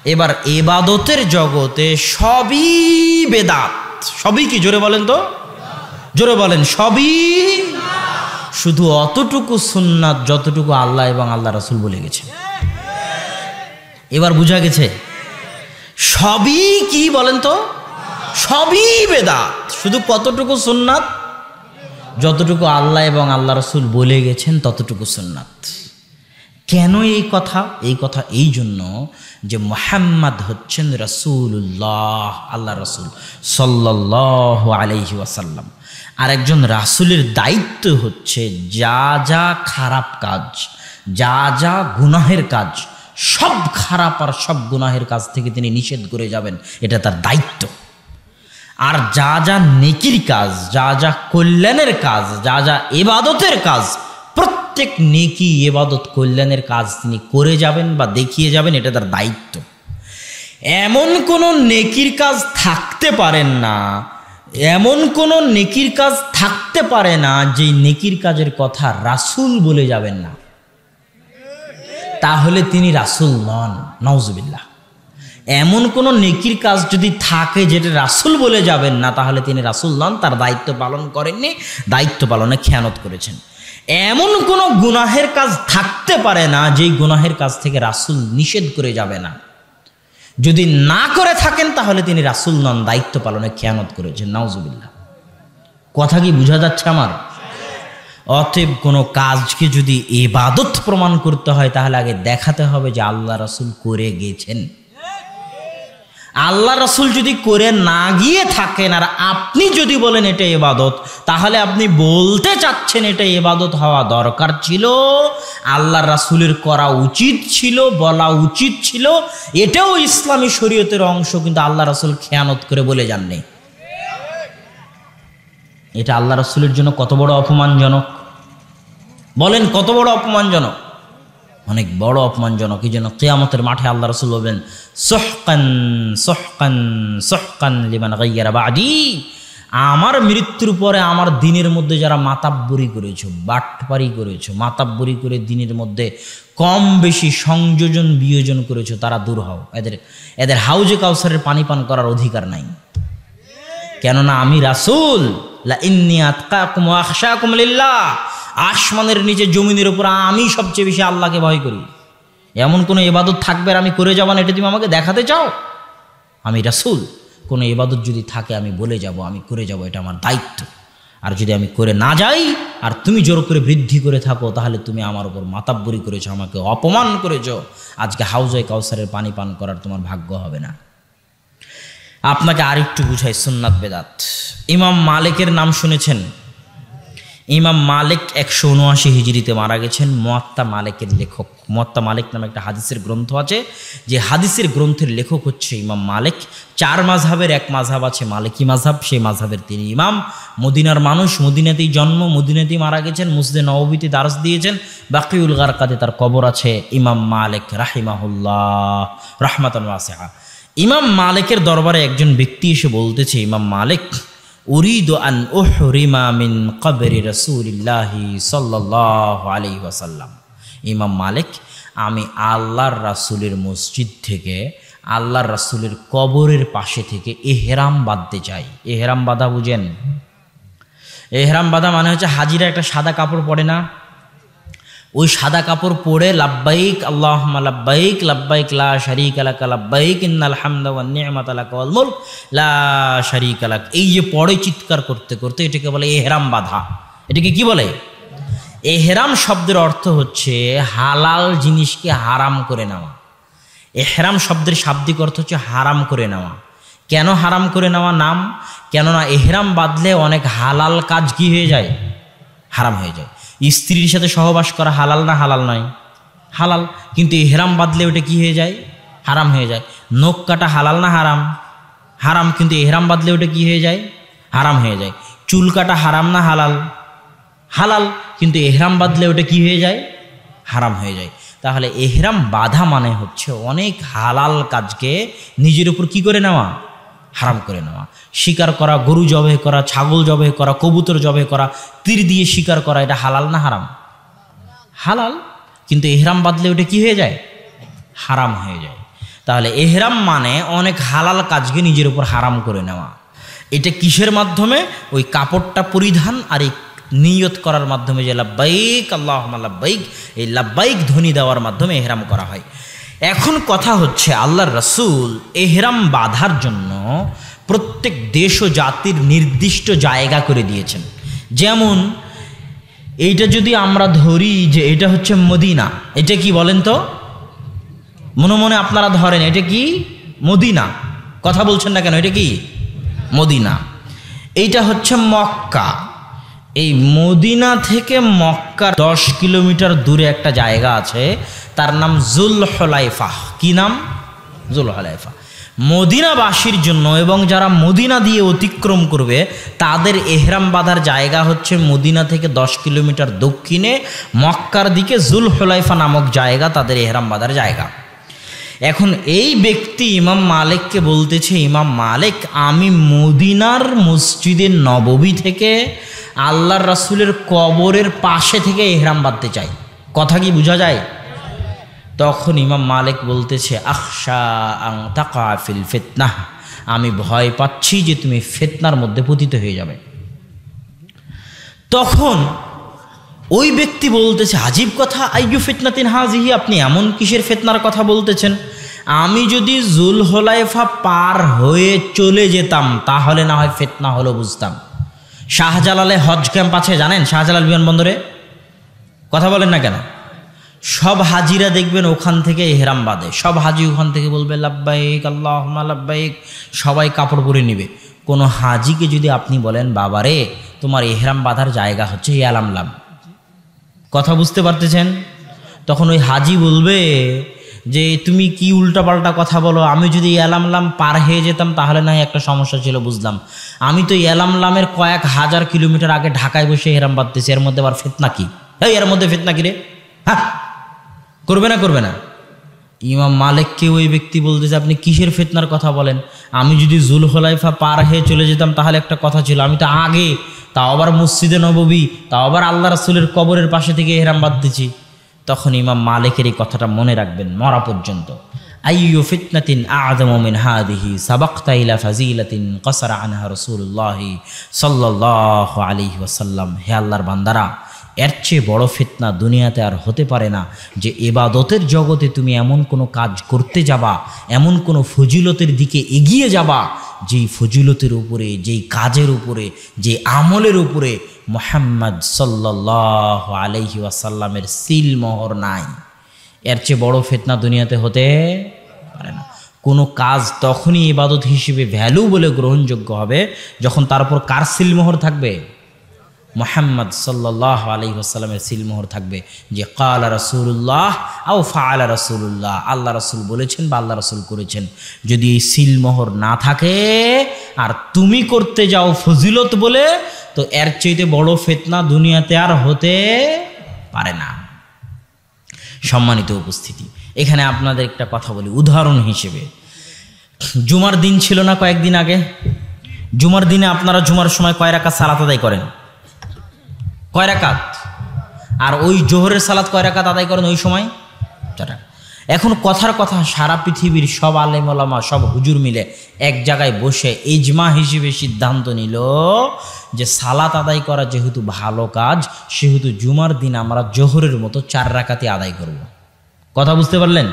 এবার ইবাদতের জগতে সবই বেদাত। সবই কি? জোরে বলেন তো, জোরে বলেন। সবই শুধু অতটুকু সুন্নাত যতটুকু আল্লাহ এবং আল্লাহ রাসূল বলে গেছে। এবার বুঝা গেছে সবই কি বলেন তো? সবই বেদাত, শুধু কতটুকু সুন্নাত? যতটুকু আল্লাহ এবং আল্লাহ রাসূল বলে গেছেন ততটুকু সুন্নাত। কেন এই কথা? এই কথা এই জন্য যে মুহাম্মদ হচ্ছেন রাসূলুল্লাহ, আল্লাহ রাসূল সাল্লাল্লাহু আলাইহি ওয়াসাল্লাম। আর একজন রাসূলের দায়িত্ব হচ্ছে যা যা খারাপ কাজ, যা যা গুনাহের কাজ, সব খারাপ আর সব গুনাহের কাজ থেকে তিনি নিষেধ করে যাবেন, এটা তার দায়িত্ব। আর যা যা নেকির কাজ, যা যা কল্যাণের কাজ, যা যা ইবাদতের কাজ, প্রত্যেক নেকি ইবাদত কল্যাণের কাজ তিনি করে যাবেন বা দেখিয়ে যাবেন, এটা তার দায়িত্ব। এমন কোনো নেকির কাজ থাকতে পারেন না, এমন কোনো নেকির কাজ থাকতে পারে না যে নেকির কাজের কথা রাসূল বলে যাবেন না, তাহলে তিনি রাসূল নন। নাউজুবিল্লাহ। এমন কোনো নেকির কাজ যদি থাকে যেটা রাসূল বলে যাবেন না, তাহলে তিনি রাসূল নন, তার দায়িত্ব পালন করেননি, দায়িত্ব পালনে খেয়ানত করেছেন। এমন কোনো গুনাহের কাজ থাকতে পারে না যেই গুনাহের কাজ থেকে রাসূল নিষেধ করে যাবে না। যদি না করে থাকেন তাহলে তিনি রাসূল নন, দায়িত্ব পালনে খেয়ানত করেছেন। নাউজুবিল্লাহ। কথা কি বোঝা যাচ্ছে আমার? অতএব কোনো কাজকে যদি ইবাদত প্রমাণ করতে হয় তাহলে আগে দেখাতে হবে যে আল্লাহ রাসূল করে গেছেন। আল্লাহ রাসূল যদি করে না গিয়ে থাকেন আর আপনি যদি বলেন এটা ইবাদত, তাহলে আপনি বলতে চাচ্ছেন এটা ইবাদত হওয়া দরকার ছিল, আল্লাহ রাসূলের করা উচিত ছিল, বলা উচিত ছিল, এটাও ইসলামী শরীয়তের অংশ, কিন্তু আল্লাহ রাসূল খেয়ানত করে বলে যাননি। এটা আল্লাহ রাসূলের জন্য কত বড় অপমানজনক বলেন, কত বড় অপমানজনক? অনেক বড় অপমানজনক। এই জন্য কিয়ামতের মাঠে আল্লাহ রাসূল বলবেন সুহকান সুহকান সুহকান লিমান গায়্যারা বাদি। আমার মৃত্যুর পরে আমার দিনের মধ্যে যারা মাতাব্বরি করেছো, বাটপারি করেছো, মাতাব্বরি করে দিনের মধ্যে কম বেশি সংযোজন বিয়োজন করেছো, তারা দূর হও। এদের হাউজে কাউসারের পানি পান করার অধিকার নাই। কেননা আমি রাসূল, লা ইন্নী আতকাকুম ওয়া আখশাকুম লিল্লাহ, আসমানের নিচে জমিনের উপর আমি সবচেয়ে বেশি আল্লাহকে ভয় করি। এমন কোনো ইবাদত থাকবে আর আমি করে যাব না, এটা তুমি আমাকে দেখাতে চাও? আমি রাসূল, কোনো ইবাদত যদি থাকে আমি বলে যাব, আমি করে যাব, এটা আমার দায়িত্ব। আর যদি আমি করে না যাই আর তুমি জোর করে বৃদ্ধি করে থাকো, তাহলে তুমি আমার উপর মাতাব্বরি করেছো, আমাকে অপমান করেছো। আজকে হাউজে কাউসারের পানি পান করার তোমার ভাগ্য হবে না। আপনাকে আরেকটু বুঝাই সুন্নাত বেদাত। ইমাম মালিকের নাম শুনেছেন? ইমাম মালিক 179 হিজরিতে মারা গেছেন। মুয়াত্তা মালিকের লেখক। মুয়াত্তা মালিক নামে একটা হাদিসের গ্রন্থ আছে, যে হাদিসের গ্রন্থের লেখক হচ্ছে ইমাম মালিক। 4 মাযহাবের এক মাযহাব আছে মালিকি মাযহাব, সেই মাযহাবের তিনি ইমাম। মদিনার মানুষ, মদিনাতেই জন্ম, মদিনাতেই মারা গেছেন। মসজিদে নববীতে দারস দিয়েছেন। বাকিউল গারকাতে তার কবর আছে। ইমাম মালিক রাহিমাহুল্লাহ রাহমাতান ওয়াসিআ। ইমাম মালিকের দরবারে একজন ব্যক্তি এসে বলতেছে, ইমাম মালিক, উরিদু আন উহরিমা মিন কবরি রাসূলিল্লাহি সাল্লাল্লাহু আলাইহি ওয়াসাল্লাম। ইমাম মালিক, আমি আল্লাহর রাসূলের মসজিদ থেকে, আল্লাহর রাসূলের কবরের পাশে থেকে ইহরাম বাঁধতে চাই। ইহরাম বাঁধা বুঝেন? ইহরাম বাঁধা মানে হচ্ছে হাজিরা একটা সাদা কাপড় পরে না, ওই সাদা কাপড় পরে লাব্বাইক আল্লাহুম্মা লাব্বাইক লাব্বাইক লা শারীকা লাক লাব্বাইক ইন্নাল হামদা ওয়ান নি'মাতা লাক ওয়াল মুলক লা শারীকা লাক, এই যে পরে চিৎকার করতে করতে, এটাকে বলে ইহরাম বাঁধা। এটাকে কি বলে? ইহরাম শব্দের অর্থ হচ্ছে হালাল জিনিসকে হারাম করে নেওয়া। ইহরাম শব্দের শাব্দিক অর্থ হচ্ছে হারাম করে নেওয়া। কেন হারাম করে নেওয়া নাম? কেননা ইহরাম বাঁধলে অনেক হালাল কাজ কি হয়ে যায়? হারাম হয়ে যায়। স্ত্রীর সাথে সহবাস করা হালাল না হালাল নয়? হালাল। কিন্তু ইহরাম বাঁধলে ওটা কি হয়ে যায়? হারাম হয়ে যায়। নখ কাটা হালাল না হারাম? হারাম। কিন্তু ইহরাম বাঁধলে ওটা কি হয়ে যায়? হারাম হয়ে যায়। চুল কাটা হারাম না হালাল? হালাল। কিন্তু ইহরাম বাঁধলে ওটা কি হয়ে যায়? হারাম হয়ে যায়। তাহলে ইহরাম বাঁধা মানে হচ্ছে অনেক হালাল কাজকে নিজের উপর কি করে নেওয়া? হারাম করে নেওয়া। শিকার করা, গরু জবাই করা, ছাগল জবাই করা, কবুতর জবাই করা, তীর দিয়ে শিকার করা, এটা হালাল না হারাম? হালাল। কিন্তু ইহরাম বাঁধলে ওটা কি হয়ে যায়? হারাম হয়ে যায়। তাহলে এহরাম মানে অনেক হালাল কাজকে নিজের উপর হারাম করে নেওয়া। এটা কিসের মাধ্যমে? ওই কাপড়টা পরিধান আর এই নিয়ত করার মাধ্যমে, যে লাব্বাইক আল্লাহুম্মা লাব্বাইক, এই লাব্বাইক ধ্বনি দেওয়ার মাধ্যমে এহরাম করা হয়। এখন কথা হচ্ছে, আল্লাহর রাসূল এহরাম বাঁধার জন্য প্রত্যেক দেশ ও জাতির নির্দিষ্ট জায়গা করে দিয়েছেন। যেমন এইটা যদি আমরা ধরি যে এটা হচ্ছে মদিনা, এটা কি বলেন তো? মনে মনে আপনারা ধরেন এটা কি মদিনা, কথা বলছেন না কেন? এটা কি মদিনা। এইটা হচ্ছে মক্কা। এই মদিনা থেকে মক্কা 10 কিলোমিটার দূরে একটা জায়গা আছে, তার নাম জুলহুলাইফা। কি নাম? জুলহুলাইফা। মদিনাবাসীর জন্য এবং যারা মদিনা দিয়ে অতিক্রম করবে তাদের এহরাম বাঁধার জায়গা হচ্ছে মদিনা থেকে 10 কিলোমিটার দক্ষিণে মক্কার দিকে জুলহুলাইফা নামক জায়গা তাদের এহরাম বাঁধার জায়গা। এখন এই ব্যক্তি ইমাম মালিককে বলতেছে, ইমাম মালিক, আমি মদিনার মসজিদে নববী থেকে আল্লাহর রাসূলের কবরের পাশে থেকে এহরাম বাঁধতে চাই। কথা কি বোঝা যায়? তখন ইমাম মালিক বলতেছে, আখশা আন তাকা ফিল ফিতনাহ, আমি ভয় পাচ্ছি যে তুমি ফিতনার মধ্যে পতিত হয়ে যাবে। তখন ওই ব্যক্তি বলতেছে, আজীব কথা, আইয়ু ফিতনাতিন হাজিহি, আপনি এমন কিসের ফিতনার কথা বলতেছেন? আমি যদি জুলহুলাইফা পার হয়ে চলে যেতাম তাহলে না হয় ফিতনা হলো বুঝতাম। শাহজালালে হজ ক্যাম্প আছে জানেন? শাহজালাল বিমানবন্দরে, কথা বলেন না কেন? সব হাজিরা দেখবেন ওখান থেকে এহরাম বাঁধে, সব হাজি ওখান থেকে বলবে লাব্বাইক আল্লাহুম্মা লাব্বাইক, সবাই কাপড় পরে নিবে। কোনো হাজিকে যদি আপনি বলেন, বাবারে তোমার এহরাম বাঁধার জায়গা হচ্ছে ইয়ালামলাম, কথা বুঝতে পারতেছেন? তখন ওই হাজি বলবে যে তুমি কি উল্টাপাল্টা কথা বলো, আমি যদি ইয়ালামলাম পার হয়ে যেতাম তাহলে না একটা সমস্যা ছিল বুঝলাম, আমি তো ইয়ালামলামের কয়েক হাজার কিলোমিটার আগে ঢাকায় বসে এহরাম বাঁধতেছি, এর মধ্যে আবার ফিতনা কি? এই এর মধ্যে ফিতনা কি রে? হ্যাঁ, করবে না করবে না? ইমাম মালিককে ওই ব্যক্তি বলতেছে, আপনি কিসের ফিতনার কথা বলেন? আমি যদি জুলহুলাইফা পার হয়ে চলে যেতাম তাহলে একটা কথা ছিল, আমি তো আগে, তাও আবার মসজিদে নববী, তাও আবার আল্লাহ রাসূলের কবরের পাশে থেকে এহরাম বাঁধতেছি। তখন ইমাম মালিকের এই কথাটা মনে রাখবেন মরা পর্যন্ত। আইয়ু ফিতনাতিন আ'যামু মিন হাযিহি সাবাকতা ইলা ফাজিলাতিন কাসারা আনহা রাসূলুল্লাহ সাল্লাল্লাহু আলাইহি ওয়াসাল্লাম। হে আল্লাহর বান্দারা, এর চেয়ে বড় ফিতনা দুনিয়াতে আর হতে পারে না যে ইবাদতের জগতে তুমি এমন কোনো কাজ করতে যাবা, এমন কোনো ফজিলতের দিকে এগিয়ে যাবা যেই ফজিলতের উপরে, যেই কাজের উপরে, যে আমলের উপরে মুহাম্মদ সাল্লাল্লাহু আলাইহি ওয়াসাল্লামের সিল মোহর নাই। এর চেয়ে বড় ফিতনা দুনিয়াতে হতে পারে না। কোনো কাজ তখনই ইবাদত হিসেবে ভ্যালু বলে গ্রহণযোগ্য হবে যখন তার উপর কার সিল মোহর থাকবে? মুহাম্মদ সাল্লাল্লাহু আলাইহি ওয়াসাল্লামের সিলমোহর থাকবে, যে ক্বালা রাসূলুল্লাহ আও ফাআলা রাসূলুল্লাহ, আল্লাহ রাসূল বলেছেন বা আল্লাহ রাসূল করেছেন। যদি এই সিলমোহর না থাকে আর তুমি করতে যাও ফজিলত বলে, তো এর চাইতে বড় ফিতনা দুনিয়াতে আর হতে পারে না। সম্মানিত উপস্থিতি, এখানে আপনাদের একটা কথা বলি উদাহরণ হিসেবে। জুমার দিন ছিল না কয়েকদিন আগে? জুমার দিনে আপনারা জুমার সময় কয় রাকাত সালাত আদায় করেন? কয় রাকাত? আর ওই জোহরের সালাত কয় রাকাত আদায় করেন ওই সময়? 4 রাকাত। এখন কথার কথা, সারা পৃথিবীর সব আলেম ওলামা, সব হুজুর মিলে এক জায়গায় বসে ইজমা হিসেবে সিদ্ধান্ত নিল যে সালাত আদায় করা যেহেতু ভালো কাজ, সেহেতু জুমার দিন আমরা জোহরের মতো 4 রাকাতই আদায় করব। কথা বুঝতে পারলেন?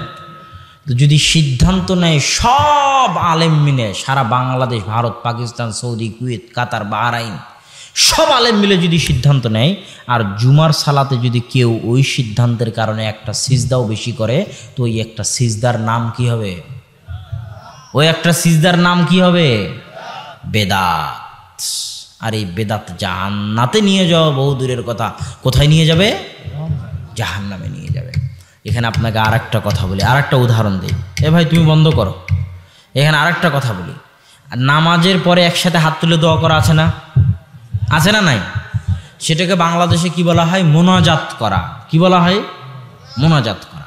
তো যদি সিদ্ধান্ত নেয় সব আলেম মিলে, সারা বাংলাদেশ, ভারত, পাকিস্তান, সৌদি, কুয়েত, কাতার, বাহরাইন, সব আলেম মিলে যদি সিদ্ধান্ত নেয়, আর জুমার সালাতে যদি কেউ ওই সিদ্ধান্তের কারণে একটা সিজদাও বেশি করে, তো ওই একটা সিজদার নাম কি হবে? ওই একটা সিজদার নাম কি হবে? বেদাত। আর এই বেদাত জান্নাতে নিয়ে যাওয়া বহু দূরের কথা, কোথায় নিয়ে যাবে? জাহান্নামে নিয়ে যাবে। এখানে আপনাকে আর একটা কথা বলি, আর একটা উদাহরণ দিই। এ ভাই তুমি বন্ধ করো। এখানে আর একটা কথা বলি, নামাজের পরে একসাথে হাত তুলে দোয়া করা আছে না? আছে না নাই? সেটাকে বাংলাদেশে কি বলা হয়? মোনাজাত করা। কি বলা হয়? মোনাজাত করা।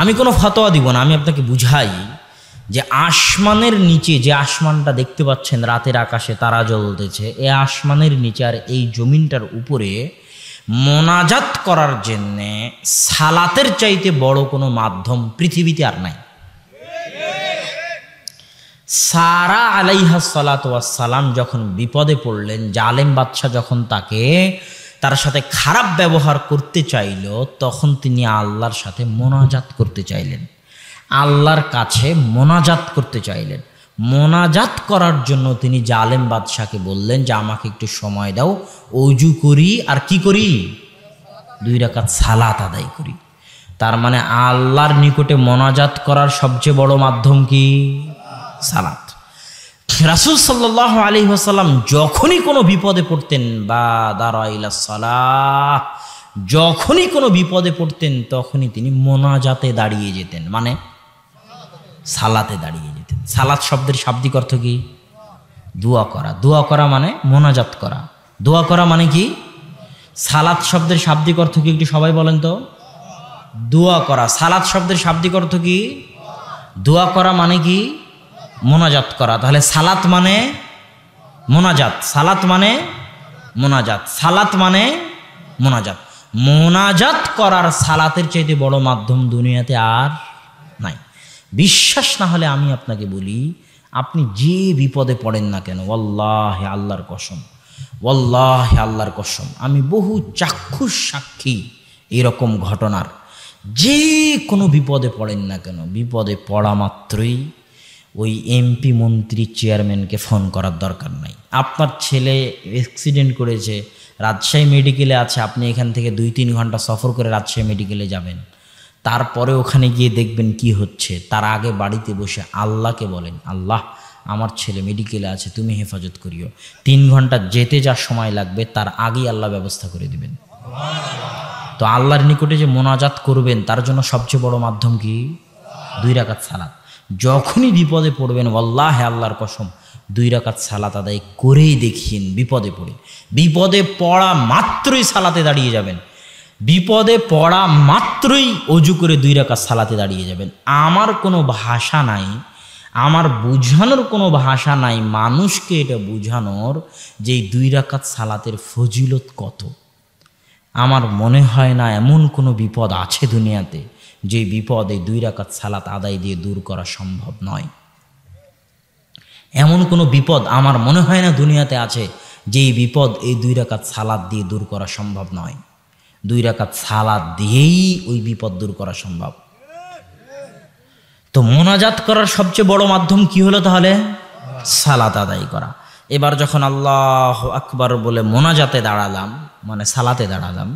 আমি কোনো ফতোয়া দিব না, আমি আপনাকে বুঝাই যে আসমানের নিচে যে আসমানটা দেখতে পাচ্ছেন, রাতের আকাশে তারা জ্বলতেছে, এই আসমানের নিচে আর এই জমিনটার উপরে মোনাজাত করার জন্যে সালাতের চাইতে বড় কোনো মাধ্যম পৃথিবীতে আর নাই। সারা আলাইহা সালাতু ওয়াসসালাম যখন বিপদে পড়লেন, জালেম বাদশাহ যখন তার সাথে খারাপ ব্যবহার করতে চাইল, তখন তিনি আল্লাহর সাথে মোনাজাত করতে চাইলেন, আল্লাহর কাছে মোনাজাত করতে চাইলেন। মোনাজাত করার জন্য তিনি জালেম বাদশাহকে বললেন যে আমাকে একটু সময় দাও, অজু করি আর কি করি, 2 রাকাত সালাত আদায় করি। তার মানে আল্লাহর নিকটে মোনাজাত করার সবচেয়ে বড় মাধ্যম কি? সালাত। রাসূল সাল্লাল্লাহু আলাইহি ওয়াসাল্লাম যখনই কোনো বিপদে পড়তেন, বাদারা ইলা সালাহ, যখনই কোনো বিপদে পড়তেন তখনই তিনি মোনাজাতে দাঁড়িয়ে যেতেন, মানে সালাতে দাঁড়িয়ে যেতেন। সালাত শব্দের শাব্দিক অর্থ কি? দোয়া করা। দোয়া করা মানে মোনাজাত করা। দোয়া করা মানে কি? সালাত শব্দের শাব্দিক অর্থ কি একটু সবাই বলেন তো? দোয়া করা। সালাত শব্দের শাব্দিক অর্থ কি? দোয়া করা মানে কি? মোনাজাত করা। তাহলে সালাত মানে মোনাজাত, সালাত মানে মোনাজাত, সালাত মানে মোনাজাত। মোনাজাত করার সালাতের চাইতে বড় মাধ্যম দুনিয়াতে আর নাই। বিশ্বাস না হলে আমি আপনাকে বলি, আপনি যে বিপদে পড়েন না কেন, ওয়াল্লাহি আল্লাহর কসম, ওয়াল্লাহি আল্লাহর কসম, আমি বহু চাক্ষুষ সাক্ষী এরকম ঘটনার। যে কোনো বিপদে পড়েন না কেন, বিপদে পড়া মাত্রই ওই এমপি মন্ত্রী চেয়ারম্যানকে ফোন করার দরকার নাই। আপনার ছেলে অ্যাক্সিডেন্ট করেছে, রাজশাহী মেডিকেলে আছে, আপনি এখান থেকে 2-3 ঘন্টা সফর করে রাজশাহী মেডিকেলে যাবেন, তারপরে ওখানে গিয়ে দেখবেন কি হচ্ছে। তার আগে বাড়িতে বসে আল্লাহকে বলেন, আল্লাহ আমার ছেলে মেডিকেলে আছে, তুমি হেফাজত করিও। 3 ঘন্টা যেতে যা সময় লাগবে তার আগেই আল্লাহ ব্যবস্থা করে দিবেন। তো আল্লাহর নিকটে যে মোনাজাত করবেন তার জন্য সবচেয়ে বড় মাধ্যম কি? 2 রাকাত সালাত। যখনই বিপদে পড়বেন, আল্লাহে আল্লাহর কসম, 2 রাকাত সালাত আদায় করেই দেখিয়েন। বিপদে পড়ে, বিপদে পড়া মাত্রই সালাতে দাঁড়িয়ে যাবেন, বিপদে পড়া মাত্রই অজু করে 2 রাকাত সালাতে দাঁড়িয়ে যাবেন। আমার কোনো ভাষা নাই, আমার বুঝানোর কোনো ভাষা নাই মানুষকে এটা বুঝানোর যে 2 রাকাত সালাতের ফজিলত কত। আমার মনে হয় না এমন কোনো বিপদ আছে দুনিয়াতে যে বিপদে 2 রাকাত সালাত আদায় দিয়ে দূর করা সম্ভব নয়। এমন কোনো বিপদ আমার মনে হয় না দুনিয়াতে আছে যেই বিপদ এই 2 রাকাত সালাত দিয়ে দূর করা সম্ভব নয়। 2 রাকাত সালাত দিয়েই ওই বিপদ দূর করা সম্ভব। তো মোনাজাত করার সবচেয়ে বড় মাধ্যম কি হলো তাহলে? সালাত আদায় করা। এবার যখন আল্লাহু আকবার বলে মোনাজাতে দাঁড়ালাম, মানে সালাতে দাঁড়ালাম,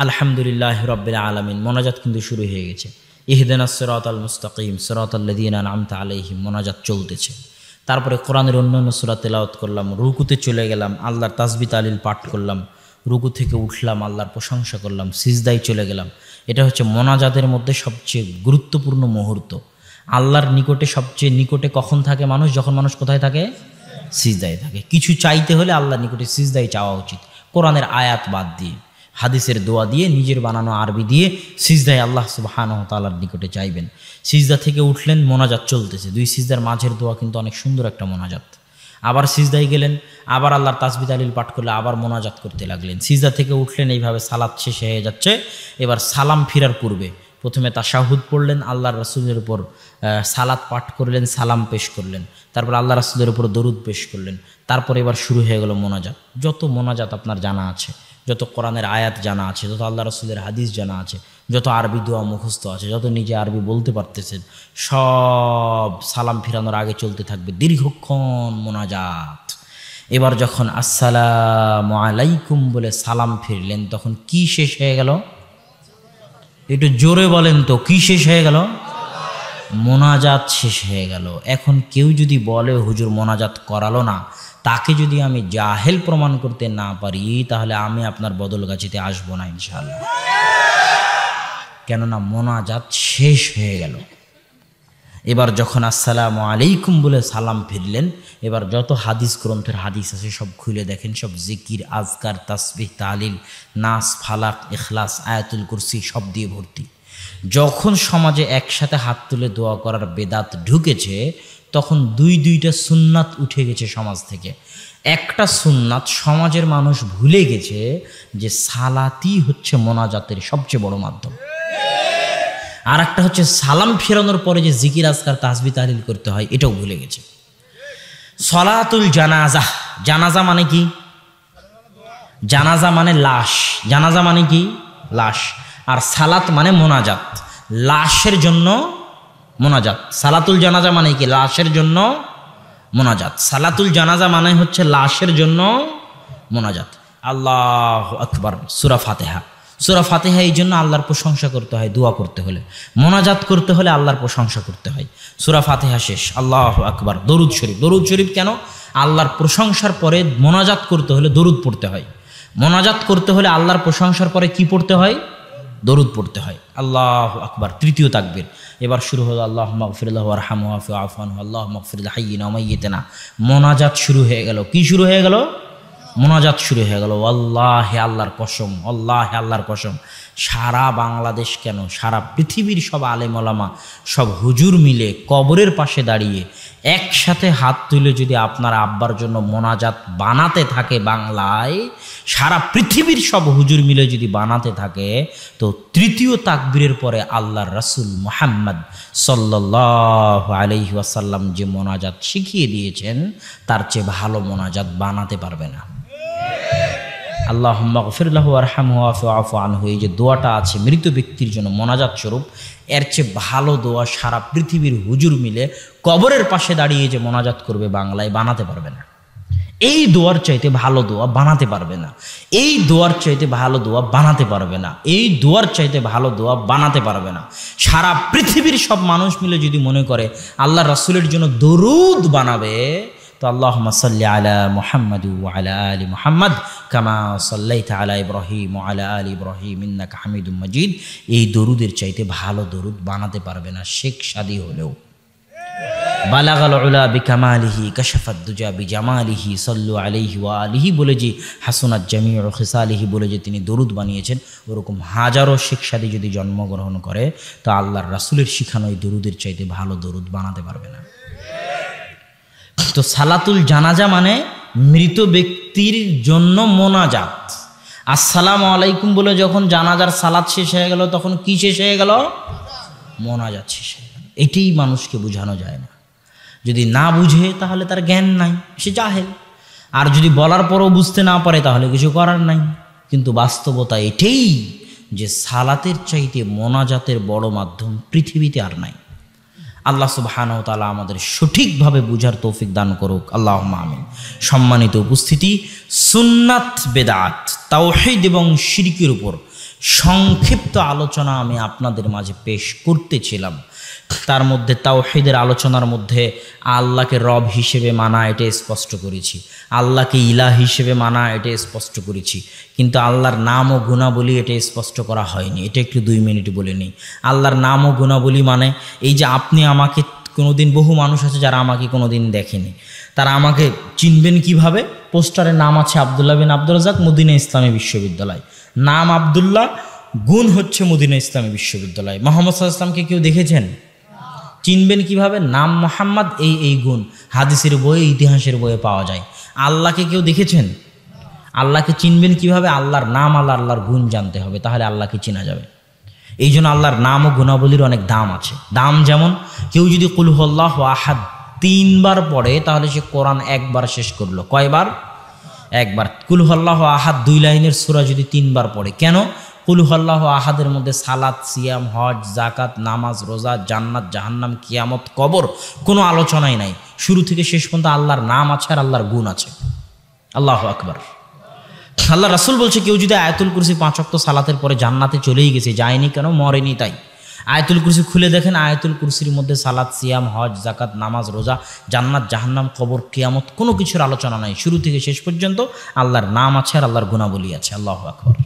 আলহামদুলিল্লাহ রাব্বিল আলামিন, মোনাজাত কিন্তু শুরু হয়ে গেছে। ইহদিনাস সিরাতাল মুস্তাকিম সিরাতাল লাযিনা আন'আমতা আলাইহিম, মোনাজাত চলতেছে। তারপরে কোরআনের অন্যান্য সূরা তেলাওয়াত করলাম, রুকুতে চলে গেলাম, আল্লাহর তাসবিহ তাহলিল পাঠ করলাম, রুকু থেকে উঠলাম, আল্লাহর প্রশংসা করলাম, সিজদায় চলে গেলাম। এটা হচ্ছে মোনাজাতের মধ্যে সবচেয়ে গুরুত্বপূর্ণ মুহূর্ত। আল্লাহর নিকটে সবচেয়ে নিকটে কখন থাকে মানুষ? যখন মানুষ কোথায় থাকে? সিজদায় থাকে। কিছু চাইতে হলে আল্লাহর নিকটে সিজদায় চাওয়া উচিত। কোরআনের আয়াত বাদ দিয়ে, হাদিসের দোয়া দিয়ে, নিজের বানানো আরবি দিয়ে সিজদায় আল্লাহ সুবহানাহু ওয়া তাআলার নিকটে চাইবেন। সিজদা থেকে উঠলেন, মোনাজাত চলতেছে। 2 সিজদার মাঝের দোয়া কিন্তু অনেক সুন্দর একটা মোনাজাত। আবার সিজদায় গেলেন, আবার আল্লাহর তাসবিহ তাহলিল পাঠ করলে আবার মোনাজাত করতে লাগলেন। সিজদা থেকে উঠলেন, এইভাবে সালাত শেষ হয়ে যাচ্ছে। এবার সালাম ফিরার পূর্বে প্রথমে তাশাহুদ পড়লেন, আল্লাহর রাসূলের উপর সালাত পাঠ করলেন, সালাম পেশ করলেন, তারপর আল্লাহ রাসূলের উপর দরুদ পেশ করলেন। তারপর এবার শুরু হয়ে গেল মোনাজাত। যত মোনাজাত আপনার জানা আছে, যত কোরআনের আয়াত জানা আছে, যত আল্লাহ রাসূলের হাদিস জানা আছে, যত আরবি দোয়া মুখস্থ আছে, যত নিজে আরবি বলতে পারতেছেন, সব সালাম ফিরানোর আগে চলতে থাকবে দীর্ঘক্ষণ মোনাজাত। এবার যখন আসসালামু আলাইকুম বলে সালাম ফিরলেন, তখন কি শেষ হয়ে গেল? একটু জোরে বলেন তো, কি শেষ হয়ে গেল? মোনাজাত শেষ হয়ে গেল। এখন কেউ যদি বলে হুজুর মোনাজাত করালো না, তাকে যদি আমি জাহেল প্রমাণ করতে না পারি, তাহলে আমি আপনার বদলগাছিতে আসবো না ইনশাআল্লাহ। কেননা মোনাজাত শেষ হয়ে গেল। এবার যখন আসসালামু আলাইকুম বলে সালাম ফিরলেন, এবার যত হাদিস গ্রন্থের হাদিস আছে সব খুলে দেখেন, সব জিকির, আজকার, তাসবিহ, তাহলিল, নাস, ফালাক, ইখলাস, আয়াতুল কুরসি সব দিয়ে ভর্তি। যখন সমাজে একসাথে হাত তুলে দোয়া করার বেদাত ঢুকেছে, তখন 2টা সুন্নাত উঠে গেছে সমাজ থেকে। একটা সুন্নাত সমাজের মানুষ ভুলে গেছে যে সালাতই হচ্ছে মোনাজাতের সবচেয়ে বড় মাধ্যম। আর একটা হচ্ছে সালাম ফেরানোর পরে যে জিকির, আজকার, তাসবিহ, তাহলিল করতে হয়, এটাও ভুলে গেছে। সলাতুল জানাজা, জানাজা মানে কি? জানাজা মানে লাশ, জানাজা মানে কি? লাশ। আর সালাত মানে মোনাজাত, লাশের জন্য মোনাজাত। সালাতুল জানাজা মানে কি? লাশের জন্য মোনাজাত। সালাতুল জানাজা মানে হচ্ছে লাশের জন্য মোনাজাত। আল্লাহু আকবার। সূরা ফাতিহা, সূরা ফাতিহা এই জন্য আল্লাহর প্রশংসা করতে হয়, দোয়া করতে হলে, মোনাজাত করতে হলে আল্লাহর প্রশংসা করতে হয়। সূরা ফাতিহা শেষ, আল্লাহু আকবার। দরুদ শরীফ, দরুদ শরীফ কেন? আল্লাহর প্রশংসার পরে মোনাজাত করতে হলে দরুদ পড়তে হয়। মোনাজাত করতে হলে আল্লাহর প্রশংসার পরে কি পড়তে হয়? দরুদ পড়তে হয়। আল্লাহু আকবার। তৃতীয় তাকবীর। এবার শুরু হলো আল্লাহুম্মা গফির লাহু ওয়ারহামহু ওয়াফু আনহু, আল্লাহুম্মা গফির লিহাইয়িনা ওয়া মাইয়িতিনা। মোনাজাত শুরু হয়ে গেল। কি শুরু হয়ে গেল? মোনাজাত শুরু হয়ে গেল। আল্লাহে, আল্লাহর কসম, আল্লাহে, আল্লাহর কসম, সারা বাংলাদেশ কেন, সারা পৃথিবীর সব আলেম ওলামা, সব হুজুর মিলে কবরের পাশে দাঁড়িয়ে একসাথে হাত তুলে যদি আপনার আব্বার জন্য মোনাজাত বানাতে থাকে বাংলায়, সারা পৃথিবীর সব হুজুর মিলে যদি বানাতে থাকে, তো তৃতীয় তাকবীরের পরে আল্লাহর রাসূল মুহাম্মদ সাল্লাল্লাহু আলাইহি ওয়াসাল্লাম যে মোনাজাত শিখিয়ে দিয়েছেন, তার চেয়ে ভালো মোনাজাত বানাতে পারবে না। আল্লাহুম্মা গফির লাহু ওয়ারহামহু ওয়াফু আনহু, এই যে দোয়াটা আছে মৃত ব্যক্তির জন্য মোনাজাত স্বরূপ, এর চেয়ে ভালো দোয়া সারা পৃথিবীর হুজুর মিলে কবরের পাশে দাঁড়িয়ে যে মোনাজাত করবে বাংলায়, বানাতে পারবে না। এই দোয়ার চাইতে ভালো দোয়া বানাতে পারবে না। এই দোয়ার চাইতে ভালো দোয়া বানাতে পারবে না। এই দোয়ার চাইতে ভালো দোয়া বানাতে পারবে না। সারা পৃথিবীর সব মানুষ মিলে যদি মনে করে আল্লাহ রাসূলের জন্য দরুদ বানাবে, তো আল্লাহুম্মা সাল্লি আলা মুহাম্মাদ ওয়া আলা আলি মুহাম্মাদ কামা সাল্লাইতা আলা ইব্রাহিম ওয়া আলা আলি ইব্রাহিম ইন্নাকা হামিদুম মাজিদ, এই দরুদের চাইতে ভালো দরুদ বানাতে পারবে না শেখ সাদি হলেও। বালাগাল উলা বিকামালিহি কাশাফাদ দুজা বিজামালিহি সাল্লু আলাইহি ওয়া আলিহি বলে যে হাসনাত জামিউ খিসালিহি বলে যে তিনি দরুদ বানিয়েছেন, ওরকম হাজারো শেখ সাদি যদি জন্মগ্রহণ করে, তো আল্লাহর রাসূলের শিখানো এই দরুদের চাইতে ভালো দরুদ বানাতে পারবে না। তো সালাতুল জানাজা মানে মৃত ব্যক্তির জন্য মোনাজাত। আসসালামু আলাইকুম বলে যখন জানাজার সালাত শেষ হয়ে গেল, তখন কি শেষ হয়ে গেল? মোনাজাত শেষ হয়ে গেল। এটাই মানুষকে বোঝানো যায় না। যদি না বুঝে তাহলে তার জ্ঞান নাই, সে জাহেল। আর যদি বলার পরও বুঝতে না পারে তাহলে কিছু করার নাই। কিন্তু বাস্তবতা এটাই যে সালাতের চাইতে মোনাজাতের বড় মাধ্যম পৃথিবীতে আর নাই। আল্লাহ সুবহানাহু ওয়া তাআলা আমাদের সঠিকভাবে বুঝার তৌফিক দান করুক, আল্লাহুম্মা আমিন। সম্মানিত উপস্থিতি, সুন্নাত, বেদাত, তাওহীদ এবং শিরকের উপর সংক্ষিপ্ত আলোচনা আমি আপনাদের মাঝে পেশ করতেছিলাম। তার মধ্যে তাওহীদের আলোচনার মধ্যে আল্লাহকে রব হিসেবে মানা, এটা স্পষ্ট করেছি। আল্লাহকে ইলাহ হিসেবে মানা, এটা স্পষ্ট করেছি। কিন্তু আল্লাহর নাম ও গুণাবলী এটা স্পষ্ট করা হয়নি। এটা একটু 2 মিনিট বলে নিই। আল্লাহর নাম ও গুণাবলী মানে এই যে আপনি আমাকে কোনোদিন, বহু মানুষ আছে যারা আমাকে কোনোদিন দেখেনি, তারা আমাকে চিনবেন কিভাবে? পোস্টারে নাম আছে আব্দুল্লাহ বিন আব্দুর রাজ্জাক, মদিনা ইসলামী বিশ্ববিদ্যালয়। নাম আব্দুল্লাহ, গুণ হচ্ছে মদিনা ইসলামী বিশ্ববিদ্যালয়। মুহাম্মদ সাল্লাল্লাহু আলাইহি ওয়াসাল্লামকে কেউ দেখেছেন? চিনবেন কিভাবে? নাম মুহাম্মদ, এই গুণ হাদিসের বইয়ে, ইতিহাসের বইয়ে পাওয়া যায়। আল্লাহকে কেউ দেখেছেন? আল্লাহকে চিনবেন কিভাবে? আল্লাহর নাম, আল্লাহর গুণ জানতে হবে, তাহলে আল্লাহকে চেনা যাবে। এই জন্য আল্লাহর নাম ও গুণাবলীর অনেক দাম আছে। দাম যেমন, কেউ যদি কুল হুয়াল্লাহু আহাদ 3 বার পড়ে, তাহলে সে কোরআন 1 বার শেষ করলো। কয়বার? 1 বার। কুল হুয়াল্লাহু আহাদ 2 লাইনের সূরা যদি 3 বার পড়ে, কেন? কুল হুয়াল্লাহু আহাদের মধ্যে সালাত, সিয়াম, হজ, জাকাত, নামাজ, রোজা, জান্নাত, জাহান্নাম, কিয়ামত, কবর কোনো আলোচনাই নাই। শুরু থেকে শেষ পর্যন্ত আল্লাহর নাম আছে আর আল্লাহর গুণ আছে। আল্লাহু আকবার। আল্লাহ রাসূল বলছে, কেউ যদি আয়াতুল কুরসি 5 ওয়াক্ত সালাতের পরে জান্নাতে চলেই গেছে, যায়নি কেন? মরেনি তাই। আয়াতুল কুরসি খুলে দেখেন, আয়াতুল কুরসির মধ্যে সালাত, সিয়াম, হজ, জাকাত, নামাজ, রোজা, জান্নাত, জাহান্নাম, কবর, কিয়ামত কোনো কিছুর আলোচনা নাই। শুরু থেকে শেষ পর্যন্ত আল্লাহর নাম আছে আর আল্লাহর গুণাবলী আছে। আল্লাহু আকবার।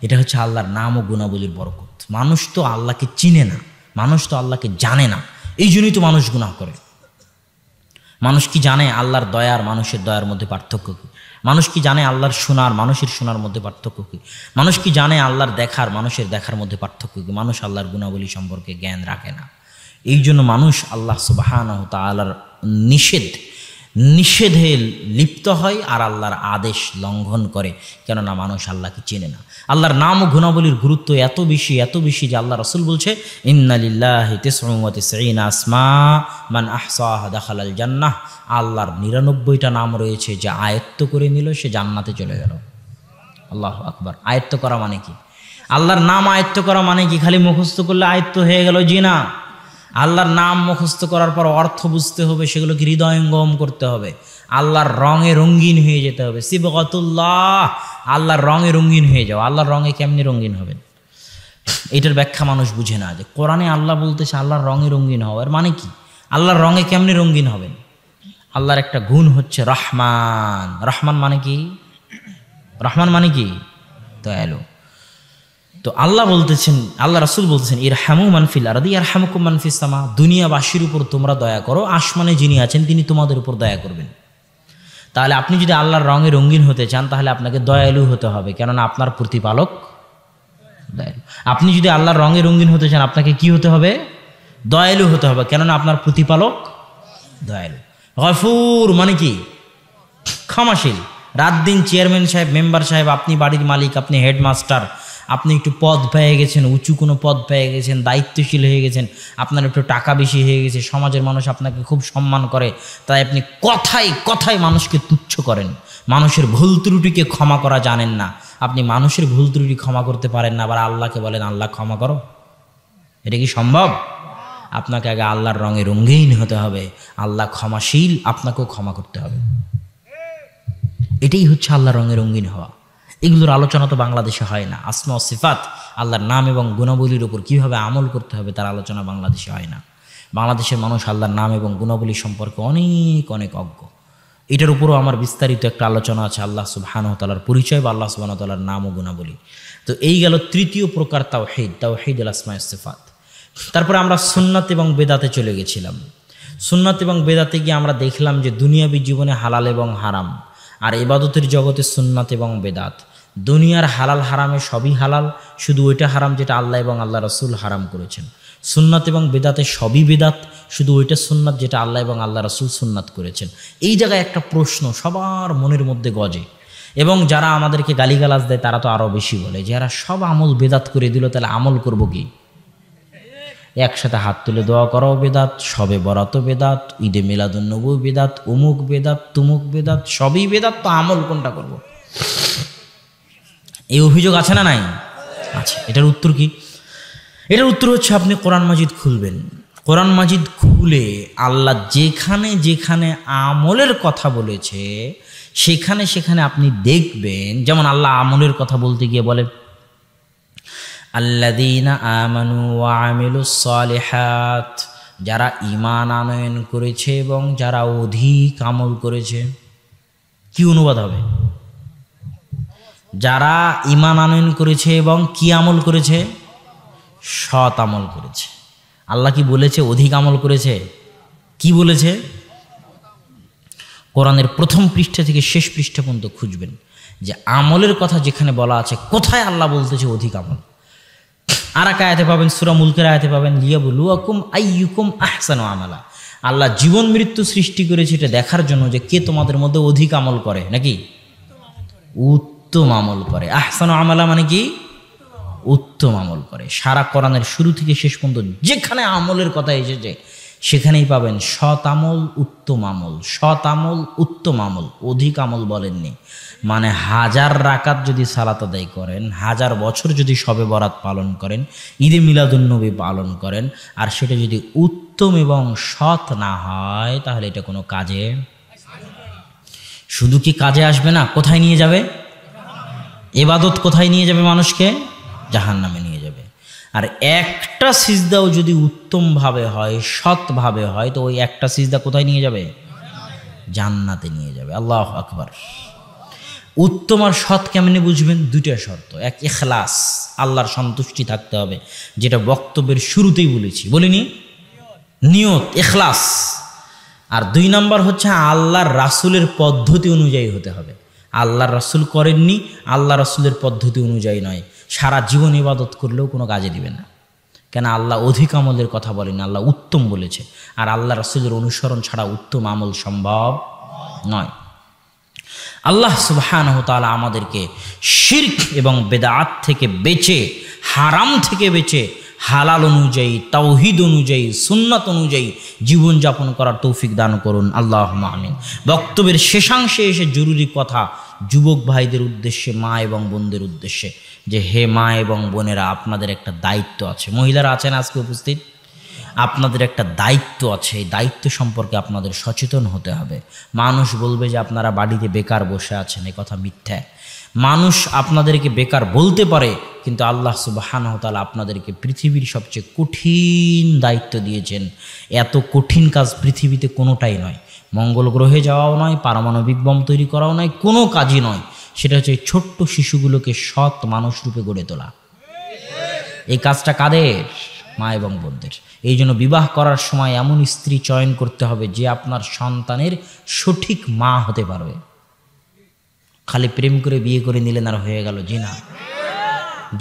এটা হচ্ছে আল্লাহর নাম ও গুণাবলীর বরকত। মানুষ তো আল্লাহকে চিনে না, মানুষ তো আল্লাহকে জানে না, এই জন্যই তো মানুষ গুনাহ করে। মানুষ কি জানে আল্লাহর দয়ার মানুষের দয়ার মধ্যে পার্থক্য কী? মানুষ কি জানে আল্লাহর শোনার মানুষের শোনার মধ্যে পার্থক্য কী? মানুষ কি জানে আল্লাহর দেখার মানুষের দেখার মধ্যে পার্থক্য কী? মানুষ আল্লাহর গুণাবলী সম্পর্কে জ্ঞান রাখে না। এই জন্য মানুষ আল্লাহ সুবহানাহু ওয়া তাআলার নিষেধ নিষেধে লিপ্ত হয় আর আল্লাহর আদেশ লঙ্ঘন করে। কেননা মানুষ আল্লাহকে চেনে না। আল্লাহর নাম ও গুণাবলীর গুরুত্ব এত বেশি যে আল্লাহ রাসূল বলছে, ইন্না লিল্লাহি তিসউন ওয়া তিসঈনা আসমা মান আহসাহা দাখালাল জান্নাহ। আল্লাহর ৯৯টা নাম রয়েছে, যে আয়ত্ত করে নিল সে জান্নাতে চলে গেল। আল্লাহু আকবার। আয়ত্ত করা মানে কি? আল্লাহর নাম আয়ত্ত করা মানে কি খালি মুখস্থ করলে আয়ত্ত হয়ে গেল? জি না। আল্লাহর নাম মুখস্থ করার পর অর্থ বুঝতে হবে, সেগুলোকে হৃদয়ঙ্গম করতে হবে, আল্লাহর রঙে রঙিন হয়ে যেতে হবে। সিবগাতুল্লাহ, আল্লাহর রঙে রঙিন হয়ে যাও। আল্লাহর রঙে কেমনি রঙিন হবেন? এটার ব্যাখ্যা মানুষ বুঝে না। যে কোরআনে আল্লাহ বলতেছে আল্লাহর রঙে রঙিন হওয়া, এর মানে কি? আল্লাহর রঙে কেমনি রঙিন হবেন? আল্লাহর একটা গুণ হচ্ছে রহমান। রহমান মানে কি? রহমান মানে কি? দয়ালু। তো আল্লাহ বলতেছেন, আল্লাহ রাসূল বলতেছেন, ইরহামু মান ফিল আরদি ইয়ারহামুকুম মান ফিস সামা। দুনিয়াবাসীর উপর তোমরা দয়া করো, আসমানে যিনি আছেন তিনি তোমাদের উপর দয়া করবেন। তাহলে আপনি যদি আল্লাহর রঙে রঙিন হতে চান তাহলে আপনাকে দয়ালু হতে হবে, কেননা আপনার প্রতিপালক দয়ালু। আপনি যদি আল্লাহর রঙে রঙিন হতে চান আপনাকে কি হতে হবে? দয়ালু হতে হবে, কেননা আপনার প্রতিপালক দয়ালু। গফুর মানে কি? ক্ষমাশীল। রাত দিন চেয়ারম্যান সাহেব, মেম্বার সাহেব, আপনি বাড়ির মালিক, আপনি হেডমাস্টার, আপনি একটু পদ পেয়ে গেছেন, উঁচু কোনো পদ পেয়ে গেছেন, দায়িত্বশীল হয়ে গেছেন, আপনার একটু টাকা বেশি হয়ে গেছে, সমাজের মানুষ আপনাকে খুব সম্মান করে, তাই আপনি কথায় কথায় মানুষকে তুচ্ছ করেন, মানুষের ভুল ত্রুটিকে ক্ষমা করা জানেন না। আপনি মানুষের ভুল ত্রুটি ক্ষমা করতে পারেন না, আবার আল্লাহকে বলেন আল্লাহ ক্ষমা করো। এটা কি সম্ভব? আপনাকে আগে আল্লাহর রঙে রঙিন হতে হবে। আল্লাহ ক্ষমাশীল, আপনাকেও ক্ষমা করতে হবে। এটাই হচ্ছে আল্লাহর রঙে রঙিন হওয়া। এগুলোর আলোচনা তো বাংলাদেশে হয় না। আসমা ও সিফাত, আল্লাহর নাম এবং গুণাবলীর উপর কীভাবে আমল করতে হবে তার আলোচনা বাংলাদেশে হয় না। বাংলাদেশের মানুষ আল্লাহর নাম এবং গুণাবলী সম্পর্কে অনেক অনেক অজ্ঞ। এটার উপরও আমার বিস্তারিত একটা আলোচনা আছে, আল্লাহ সুবহানাহু ওয়া তাআলার পরিচয় বা আল্লাহ সুবহানাহু ওয়া তাআলার নাম ও গুণাবলী। তো এই গেল তৃতীয় প্রকার তাওহীদ, তাওহীদুল আসমা ওয়াস সিফাত। তারপরে আমরা সুন্নাত এবং বেদাতে চলে গেছিলাম। সুন্নাত এবং বেদাতে গিয়ে আমরা দেখলাম যে দুনিয়াবী জীবনে হালাল এবং হারাম, আর ইবাদতের জগতে সুন্নাত এবং বেদাত। দুনিয়ার হালাল হারামে সবই হালাল, শুধু ওইটা হারাম যেটা আল্লাহ এবং আল্লাহ রাসূল হারাম করেছেন। সুন্নাত এবং বেদাতে সবই বেদাত, শুধু ওইটা সুন্নাত যেটা আল্লাহ এবং আল্লাহ রাসূল সুন্নাত করেছেন। এই জায়গায় একটা প্রশ্ন সবার মনের মধ্যে গজে, এবং যারা আমাদেরকে গালিগালাজ দেয় তারা তো আরও বেশি বলে, যারা সব আমল বেদাত করে দিল তাহলে আমল করব কি? একসাথে হাত তুলে দোয়া করাও বেদাত, সবে বরাতও বেদাত, ঈদে মিলাদুন্নবী বেদাত, অমুক বেদাত, তুমুক বেদাত, সবই বেদাত, তো আমল কোনটা করব? এই অভিযোগ আছে না নাই? আছে। এটার উত্তর কি? এটার উত্তর হচ্ছে আপনি কোরআন মাজিদ খুলবেন। কোরআন মাজিদ খুলে আল্লাহ যেখানে যেখানে আমলের কথা বলেছে সেখানে সেখানে আপনি দেখবেন, যেমন আল্লাহ আমলের কথা বলতে গিয়ে বলে আল্লাযীনা আমানু ওয়া আমিলুস সালিহাত, যারা ঈমান আনয়ন করেছে এবং যারা অধিক আমল করেছে। কি অনুবাদ হবে? যারা ঈমান আনয়ন করেছে এবং কি আমল করেছে? সৎ আমল করেছে। আল্লাহ কি বলেছে অধিক আমল করেছে? কি বলেছে? কোরআনের প্রথম পৃষ্ঠা থেকে শেষ পৃষ্ঠা পর্যন্ত খুঁজবেন যে আমলের কথা যেখানে বলা আছে কোথায় আল্লাহ বলতেছে অধিক আমল। আর এক আয়াতে পাবেন, সূরা মুলকের আয়াতে পাবেন, লিয়াবলুয়াকুম আইয়ুকুম আহসানু আমালা। আল্লাহ জীবন মৃত্যু সৃষ্টি করেছে এটা দেখার জন্য যে কে তোমাদের মধ্যে অধিক আমল করে, নাকি উত্তম আমল করে। আহসানু আমালা মানে কি? উত্তম আমল করে। সারা কোরআনের শুরু থেকে শেষ পর্যন্ত যেখানে আমলের কথা এসেছে সেখানেই পাবেন সৎ আমল, উত্তম আমল, সৎ আমল, উত্তম আমল। অধিক আমল বলেননি। মানে 1000 রাকাত যদি সালাত আদায় করেন, 1000 বছর যদি শবে বরাত পালন করেন, ঈদে মিলাদুন্নবী পালন করেন, আর সেটা যদি উত্তম এবং সৎ না হয় তাহলে এটা কোনো কাজে, শুধু কি কাজে আসবে না, কোথায় নিয়ে যাবে? ইবাদত কোথায় নিয়ে যাবে? মানুষকে জাহান্নামে নিয়ে যাবে। আর একটা সিজদাও যদি উত্তমভাবে হয়, সৎভাবে হয়, তো ওই একটা সিজদা কোথায় নিয়ে যাবে? জান্নাতে নিয়ে যাবে। আল্লাহু আকবার। উত্তম আর সৎ কেমনে বুঝবেন? দুইটা শর্ত। এক, ইখলাস, আল্লাহর সন্তুষ্টি থাকতে হবে, যেটা বক্তব্যের শুরুতেই বলেছি, বলিনি? নিয়ত, ইখলাস। আর 2 নম্বর হচ্ছে আল্লাহর রাসূলের পদ্ধতি অনুযায়ী হতে হবে। আল্লাহর রাসূল করেননি, আল্লাহ রাসূলের পদ্ধতি অনুযায়ী নয়। সারা জীবন ইবাদত করলেও কোনো কাজে দিবে না, কেন আল্লাহ অধিক আমলের কথা বলেন, আল্লাহ উত্তম বলেছে। আর আল্লাহ রাসূলের অনুসরণ ছাড়া উত্তম আমল সম্ভব নয়। আল্লাহ সুবহানাহু ওয়া তাআলা আমাদেরকে শিরক এবং বেদাত থেকে বেঁচে, হারাম থেকে বেঁচে হালাল অনুযায়ী, তাওহীদ অনুযায়ী, সুন্নাত অনুযায়ী জীবনযাপন করার তৌফিক দান করুন, আল্লাহুম্মা আমিন। বক্তব্যের শেষাংশে এসে জরুরি কথা যুবক ভাইদের উদ্দেশ্যে, মা এবং বোনদের উদ্দেশ্যে, যে হে মা এবং বোনেরা, আপনাদের একটা দায়িত্ব আছে। মহিলারা আছেন আজকে উপস্থিত, আপনাদের একটা দায়িত্ব আছে। এই দায়িত্ব সম্পর্কে আপনাদের সচেতন হতে হবে। মানুষ বলবে যে আপনারা বাড়িতে বেকার বসে আছেন, এ কথা মিথ্যা। মানুষ আপনাদেরকে বেকার বলতে পারে, কিন্তু আল্লাহ সুবহানাহু ওয়া তাআলা আপনাদেরকে পৃথিবীর সবচেয়ে কঠিন দায়িত্ব দিয়েছেন। এত কঠিন কাজ পৃথিবীতে কোনোটাই নয়। মঙ্গল গ্রহে যাওয়াও নয়, পারমাণবিক বোম তৈরি করাও নয়, কোনো কাজই নয়। সেটা হচ্ছে ছোট্ট শিশুগুলোকে সৎ মানুষ রূপে গড়ে তোলা। এই কাজটা কাদের? মা এবং বোনদের। এই জন্য বিবাহ করার সময় এমন স্ত্রী চয়ন করতে হবে যে আপনার সন্তানের সঠিক মা হতে পারবে। খালি প্রেম করে বিয়ে করে নিলেন আর হয়ে গেল, জি না।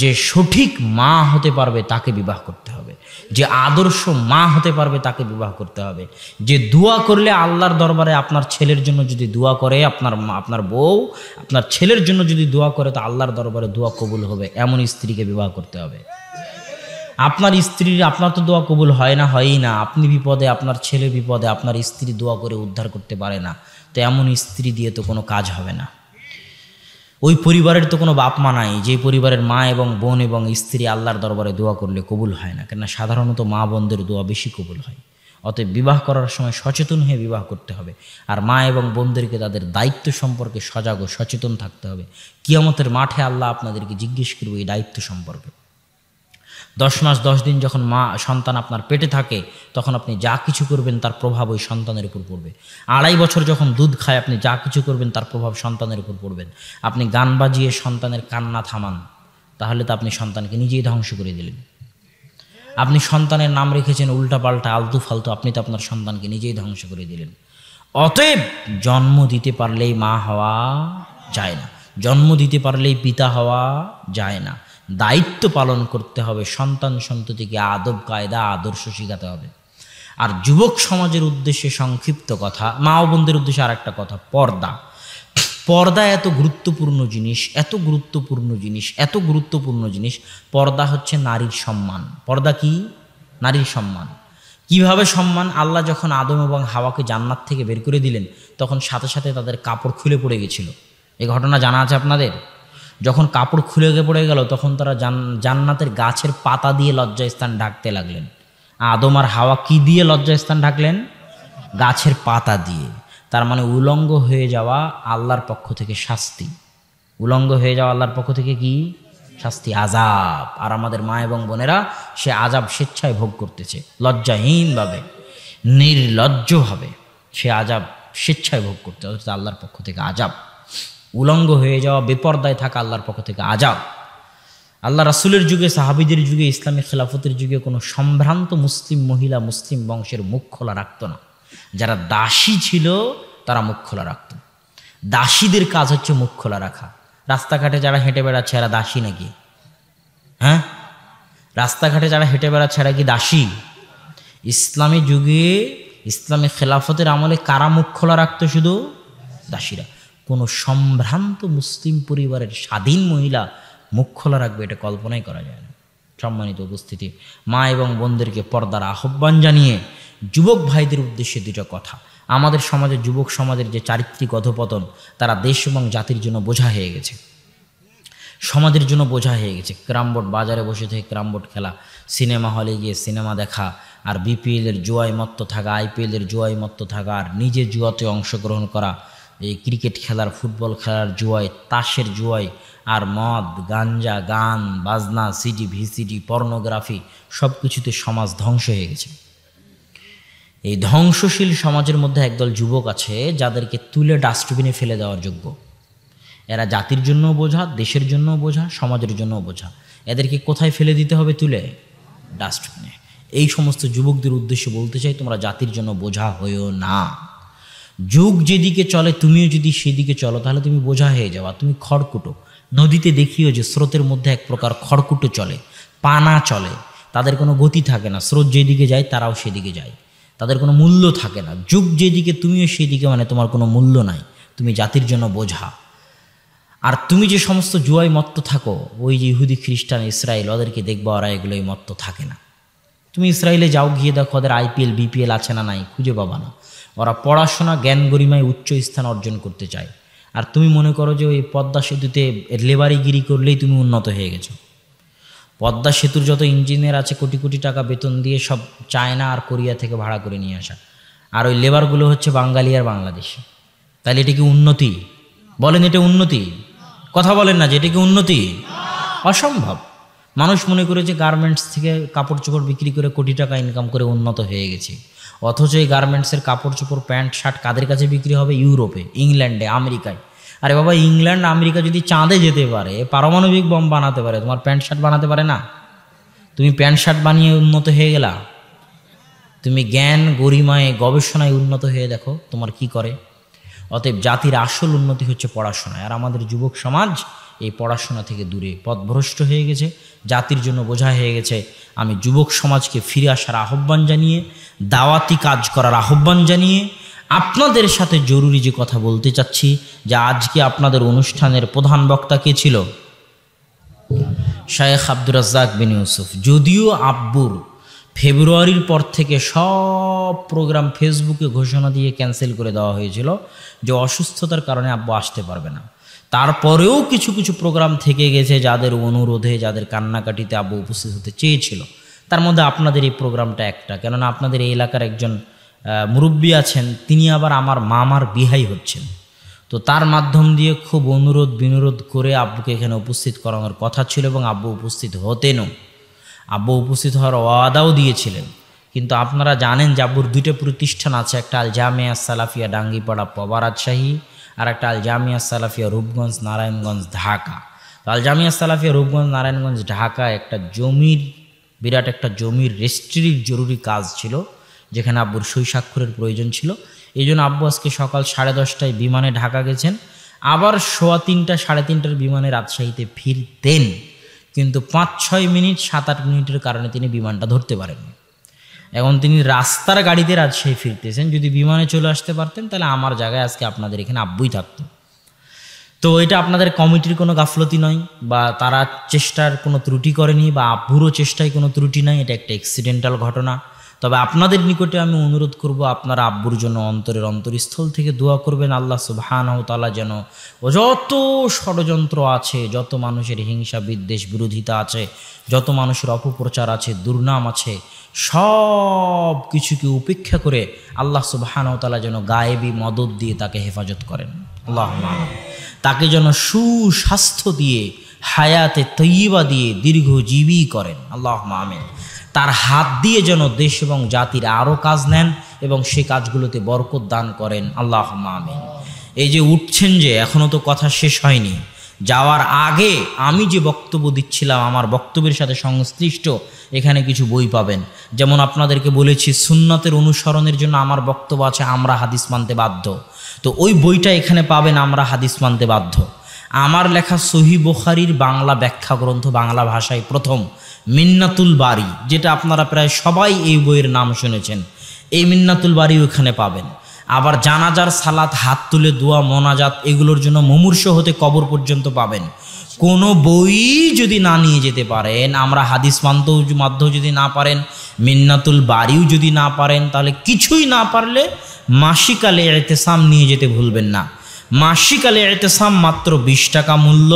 যে সঠিক মা হতে পারবে তাকে বিবাহ করতে হবে, যে আদর্শ মা হতে পারবে তাকে বিবাহ করতে হবে, যে দোয়া করলে আল্লাহর দরবারে আপনার ছেলের জন্য যদি দোয়া করে, আপনার বউ আপনার ছেলের জন্য যদি দোয়া করে, তো আল্লাহর দরবারে দোয়া কবুল হবে, এমন স্ত্রীকে বিবাহ করতে হবে। আপনার স্ত্রীর, আপনার তো দোয়া কবুল হয় না, হয়ই না। আপনি বিপদে, আপনার ছেলে বিপদে, আপনার স্ত্রী দোয়া করে উদ্ধার করতে পারে না, তো এমন স্ত্রী দিয়ে তো কোনো কাজ হবে না। ওই পরিবারের তো কোনো বাপ মা নাই যে পরিবারের মা এবং বোন এবং স্ত্রী আল্লাহর দরবারে দোয়া করলে কবুল হয় না, কেননা সাধারণত মা বোনদের দোয়া বেশি কবুল হয়। অতএব বিবাহ করার সময় সচেতন হয়ে বিবাহ করতে হবে। আর মা এবং বোনদেরকে তাদের দায়িত্ব সম্পর্কে সজাগ ও সচেতন থাকতে হবে। কিয়ামতের মাঠে আল্লাহ আপনাদেরকে জিজ্ঞেস করবে এই দায়িত্ব সম্পর্কে। 10 মাস 10 দিন যখন সন্তান আপনার পেটে থাকে, তখন আপনি যা কিছু করবেন তার প্রভাব ওই সন্তানের উপর পড়বে। 2.5 বছর যখন দুধ খায়, আপনি যা কিছু করবেন তার প্রভাব সন্তানের উপর পড়বেন। আপনি গান বাজিয়ে সন্তানের কান্না থামান, তাহলে তো আপনি সন্তানকে নিজেই ধ্বংস করে দিলেন। আপনি সন্তানের নাম রেখেছেন উল্টাপাল্টা, আলতু ফালতু, আপনি তো আপনার সন্তানকে নিজেই ধ্বংস করে দিলেন। অতএব জন্ম দিতে পারলেই মা হওয়া যায় না, জন্ম দিতে পারলেই পিতা হওয়া যায় না। দায়িত্ব পালন করতে হবে, সন্তান সন্ততিকে আদব কায়দা আদর্শ শেখাতে হবে। আর যুবক সমাজের উদ্দেশ্যে সংক্ষিপ্ত কথা, মা ও বোনদের উদ্দেশ্যে আর একটা কথা, পর্দা। পর্দা এত গুরুত্বপূর্ণ জিনিস, এত গুরুত্বপূর্ণ জিনিস, এত গুরুত্বপূর্ণ জিনিস। পর্দা হচ্ছে নারীর সম্মান। পর্দা কি? নারীর সম্মান। কিভাবে সম্মান? আল্লাহ যখন আদম এবং হাওয়াকে জান্নাত থেকে বের করে দিলেন, তখন সাথে সাথে তাদের কাপড় খুলে পড়ে গেছিল। এই ঘটনা জানা আছে আপনাদের? যখন কাপড় খুলে পড়ে গেল, তখন তারা জান্নাতের গাছের পাতা দিয়ে লজ্জাস্থান ঢাকতে লাগলেন। আদম আর হাওয়া কি দিয়ে লজ্জাস্থান ঢাকলেন? গাছের পাতা দিয়ে। তার মানে উলঙ্গ হয়ে যাওয়া আল্লাহর পক্ষ থেকে শাস্তি। উলঙ্গ হয়ে যাওয়া আল্লাহর পক্ষ থেকে কি শাস্তি? আযাব। আর আমাদের মা এবং বোনেরা সে আযাব স্বেচ্ছায় ভোগ করতেছে, লজ্জাহীনভাবে, নির্লজ্জভাবে সে আযাব স্বেচ্ছায় ভোগ করতে হচ্ছে। আল্লাহর পক্ষ থেকে আযাব। উলঙ্গ হয়ে যাওয়া, বেপর্দায় থাকা আল্লাহর পক্ষ থেকে আযাব। আল্লাহ রাসূলের যুগে, সাহাবীদের যুগে, ইসলামী খেলাফতের যুগে কোনো সম্ভ্রান্ত মুসলিম মহিলা মুসলিম বংশের মুখ খোলা রাখত না। যারা দাসী ছিল তারা মুখ খোলা রাখত। দাসীদের কাজ হচ্ছে মুখ খোলা রাখা। রাস্তাঘাটে যারা হেঁটে বেড়াচ্ছে এরা দাসী নাকি? হ্যাঁ, রাস্তাঘাটে যারা হেঁটে বেড়াচ্ছে এরা কি দাসী? ইসলামী যুগে, ইসলামী খেলাফতের আমলে কারা মুখ খোলা রাখত? শুধু দাসীরা। কোনো সম্ভ্রান্ত মুসলিম পরিবারের স্বাধীন মহিলা মুখ খোলা রাখবে, এটা কল্পনাই করা যায় না। সম্মানিত উপস্থিতি, মা এবং বোনদেরকে পর্দার আহ্বান জানিয়ে যুবক ভাইদের উদ্দেশ্যে দুটো কথা। আমাদের সমাজে, যুবক সমাজের যে চারিত্রিক অধপতন, তারা দেশ এবং জাতির জন্য বোঝা হয়ে গেছে, সমাজের জন্য বোঝা হয়ে গেছে। ক্যারামবোর্ড, বাজারে বসে থেকে ক্যারামবোর্ড খেলা, সিনেমা হলে গিয়ে সিনেমা দেখা, আর বিপিএলের জুয়ায় মত্ত থাকা, আইপিএলের জুয়ায় মত্ত থাকা, আর নিজে জুয়াতে অংশগ্রহণ করা, এই ক্রিকেট খেলার, ফুটবল খেলার জুয়ায়, তাসের জুয়ায়, আর মদ, গাঞ্জা, গান বাজনা, সিডি, ভিসিডি, পর্নোগ্রাফি, সব কিছুতে সমাজ ধ্বংস হয়ে গেছে। এই ধ্বংসশীল সমাজের মধ্যে একদল যুবক আছে যাদেরকে তুলে ডাস্টবিনে ফেলে দেওয়ার যোগ্য। এরা জাতির জন্য বোঝা, দেশের জন্য বোঝা, সমাজের জন্য বোঝা। এদেরকে কোথায় ফেলে দিতে হবে? তুলে ডাস্টবিনে। এই সমস্ত যুবকদের উদ্দেশ্যে বলতে চাই, তোমরা জাতির জন্য বোঝা হয়েও না। যুগ যেদিকে চলে তুমিও যদি সেদিকে চলো, তাহলে তুমি বোঝা হয়ে যাওয়া, তুমি খড়কুটো। নদীতে দেখিও যে স্রোতের মধ্যে এক প্রকার খড়কুটো চলে, পানা চলে, তাদের কোনো গতি থাকে না। স্রোত যেদিকে যায় তারাও সেদিকে যায়। তাদের কোনো মূল্য থাকে না। যুগ যেদিকে তুমিও সেই দিকে, মানে তোমার কোনো মূল্য নাই, তুমি জাতির জন্য বোঝা। আর তুমি যে সমস্ত জুয়ায় মত্ত থাকো, ওই যে ইহুদি খ্রিস্টান ইসরায়েল, ওদেরকে দেখবো ওরা এগুলোই মত্ত থাকে না। তুমি ইসরায়েলে যাও, গিয়ে দেখো ওদের IPL BPL আছে না নাই, খুঁজে পাবা না। ওরা পড়াশোনা জ্ঞান গরিমায় উচ্চ স্থান অর্জন করতে চায়। আর তুমি মনে করো যে ওই পদ্মা সেতুতে লেবারিগিরি করলেই তুমি উন্নত হয়ে গেছো। পদ্মা সেতুর যত ইঞ্জিনিয়ার আছে কোটি কোটি টাকা বেতন দিয়ে সব চায়না আর কোরিয়া থেকে ভাড়া করে নিয়ে আসা, আর ওই লেবারগুলো হচ্ছে বাঙালি আর বাংলাদেশি। তাহলে এটা কি উন্নতি? বলেন এটা উন্নতি? কথা বলেন না যে এটা কি উন্নতি? অসম্ভব। মানুষ মনে করে যে গার্মেন্টস থেকে কাপড় চোপড় বিক্রি করে কোটি টাকা ইনকাম করে উন্নত হয়ে গেছে, অথচ এই গার্মেন্টসের কাপড় চোপড় প্যান্ট শার্ট কাদের কাছে বিক্রি হবে? ইউরোপে, ইংল্যান্ডে, আমেরিকায়। আরে বাবা, ইংল্যান্ড আমেরিকা যদি চাঁদে যেতে পারে, পারমাণবিক বম বানাতে পারে, তোমার প্যান্ট শার্ট বানাতে পারে না? তুমি প্যান্ট শার্ট বানিয়ে উন্নত হয়ে গেলা? তুমি জ্ঞান গরিমায় গবেষণায় উন্নত হয়ে দেখো তোমার কি করে। অতএব জাতির আসল উন্নতি হচ্ছে পড়াশোনায়। আর আমাদের যুবক সমাজ এই পড়াশোনা থেকে দূরে পথভ্রষ্ট হয়ে গেছে, জাতির জন্য বোঝা হয়ে গেছে। আমি যুবক সমাজকে ফিরে আসার আহ্বান জানিয়ে, দাওয়াতি কাজ করার আহ্বান জানিয়ে আপনাদের সাথে জরুরি যে কথা বলতে চাচ্ছি, যে আজকে আপনাদের অনুষ্ঠানের প্রধান বক্তা কে ছিল? শায়েখ আব্দুর রাজ্জাক বিন ইউসুফ। যদিও আব্বুর ফেব্রুয়ারির পর থেকে সব প্রোগ্রাম ফেসবুকে ঘোষণা দিয়ে ক্যান্সেল করে দেওয়া হয়েছিল যে অসুস্থতার কারণে আব্বু আসতে পারবে না, তারপরেও কিছু কিছু প্রোগ্রাম থেকে গেছে যাদের অনুরোধে, যাদের কান্নাকাটিতে আব্বু উপস্থিত হতে চেয়েছিল। তার মধ্যে আপনাদের এই প্রোগ্রামটা একটা, কেননা আপনাদের এই এলাকার একজন মুরব্বী আছেন, তিনি আবার আমার মামার বিহাই হচ্ছেন। তো তার মাধ্যম দিয়ে খুব অনুরোধ বিনুরোধ করে আব্বুকে এখানে উপস্থিত করানোর কথা ছিল এবং আব্বু উপস্থিত হতেনও। আব্বু উপস্থিত হওয়ার ওয়াদাও দিয়েছিলেন। কিন্তু আপনারা জানেন যে আব্বুর দুইটা প্রতিষ্ঠান আছে, একটা আল জামিয়া সালাফিয়া ডাঙ্গিপাড়া পবা রাজশাহী, আর একটা আল জামিয়া সালাফিয়া রূপগঞ্জ নারায়ণগঞ্জ ঢাকা। তো আল জামিয়া সালাফিয়া রূপগঞ্জ নারায়ণগঞ্জ ঢাকা একটা জমির, বিরাট একটা জমির রেজিস্ট্রির জরুরি কাজ ছিল, যেখানে আব্বুর সই স্বাক্ষরের প্রয়োজন ছিল। এই জন্য আব্বু আজকে সকাল 10:30টায় বিমানে ঢাকা গেছেন, আবার 3:15 3:30টার বিমানে রাজশাহীতে ফিরতেন, কিন্তু 5-6 মিনিট 7-8 মিনিটের কারণে তিনি বিমানটা ধরতে পারেননি। এখন তিনি রাস্তার গাড়িতে রাজশাহী ফিরতেছেন। যদি বিমানে চলে আসতে পারতেন তাহলে আমার জায়গায় আজকে আপনাদের এখানে আব্বুই থাকতো। তো এটা আপনাদের কমিটির কোনো গাফলতি নয়, বা তারা চেষ্টার কোনো ত্রুটি করেনি, বা আব্বুরও চেষ্টায় কোনো ত্রুটি নাই, এটা একটা অ্যাক্সিডেন্টাল ঘটনা। তবে আপনাদের নিকটে আমি অনুরোধ করব, আপনারা আব্বুর জন্য অন্তরের অন্তরস্থল থেকে দোয়া করবেন, আল্লাহ সুবহানাহু ওয়া তাআলা যেন যত ষড়যন্ত্র আছে, যত মানুষের হিংসা বিদ্বেষ বিরোধিতা আছে, যত মানুষের অপপ্রচার আছে, দুর্নাম আছে, সব কিছুকে উপেক্ষা করে আল্লাহ সুবহানাহু ওয়া তাআলা যেন গায়েবী মদদ দিয়ে তাকে হেফাজত করেন। আল্লাহুম্মা আমিন। তাকে যেন সুস্বাস্থ্য দিয়ে, হায়াতে তৈয়বা দিয়ে দীর্ঘজীবী করেন। আল্লাহুম্মা আমিন। তার হাত দিয়ে যেন দেশ এবং জাতির আরও কাজ নেন এবং সে কাজগুলোতে বরকত দান করেন। আল্লাহুম্মা আমিন। এই যে উঠছেন, যে এখনও তো কথা শেষ হয়নি, যাওয়ার আগে আমি যে বক্তব্য দিচ্ছিলাম আমার বক্তব্যের সাথে সংশ্লিষ্ট এখানে কিছু বই পাবেন। যেমন আপনাদেরকে বলেছি সুন্নতের অনুসরণের জন্য আমার বক্তব্য আছে আমরা হাদিস মানতে বাধ্য, তো ওই বইটা এখানে পাবেন আমরা হাদিস মানতে বাধ্য। আমার লেখা সহিহ বুখারীর বাংলা ব্যাখ্যা গ্রন্থ, বাংলা ভাষায় প্রথম, মিন্নাতুল বারী, যেটা আপনারা প্রায় সবাই এই বইয়ের নাম শুনেছেন, এই মিন্নাতুল বারী ওখানে পাবেন। আবার জানাজার সালাত, হাত তুলে দোয়া, মোনাজাত, এগুলোর জন্য মুমূর্ষ হতে কবর পর্যন্ত পাবেন। কোনো বই যদি না নিয়ে যেতে পারেন, আমরা হাদিস মানতেও মাধ্যেও যদি না পারেন, মিন্নাতুল বারীও যদি না পারেন, তাহলে কিছুই না পারলে মাসিক আলে ইতিসাম নিয়ে যেতে ভুলবেন না। মাসিক আলে ইতিসাম মাত্র 20 টাকা মূল্য,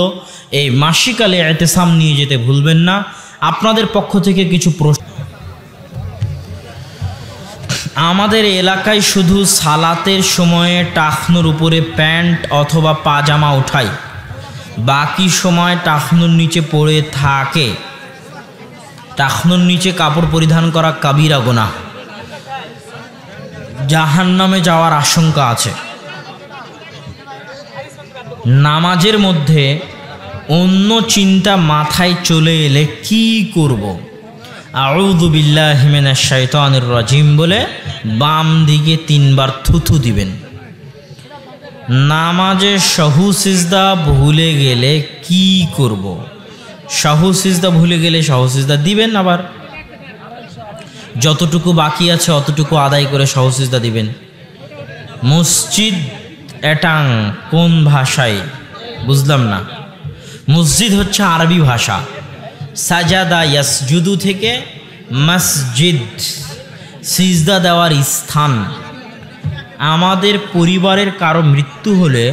এই মাসিক আলে ইতিসাম নিয়ে যেতে ভুলবেন না। আপনাদের পক্ষ থেকে কিছু প্রশ্ন। আমাদের এলাকায় শুধু সালাতের সময়ে টাকনুর উপরে প্যান্ট অথবা পাজামা ওঠায়, বাকি সময় টাকনুর নিচে পড়ে থাকে। টাকনুর নিচে কাপড় পরিধান করা কাবিরা গুনাহ, জাহান্নামে যাওয়ার আশঙ্কা আছে। নামাজের মধ্যে অন্য চিন্তা মাথায় চলে এলে কি করব? আউযু বিল্লাহি মিনাশ শাইতানির রাজিম বলে বাম দিকে 3 বার থুথু দিবেন। নামাজে সাহু সিজদা ভুলে গেলে কি করব? সাহু সিজদা ভুলে গেলে সাহু সিজদা দিবেন। আবার যতটুকু বাকি আছে অতটুকু আদায় করে সহসিজদা দিবেন। মসজিদ এটাং কোন ভাষায়? বুঝলাম না। মসজিদ হচ্ছে আরবি ভাষা। সাজাদা ইয়াসজুদু থেকে মসজিদ, সিজদা দেওয়ার স্থান। আমাদের পরিবারের কারো মৃত্যু হলে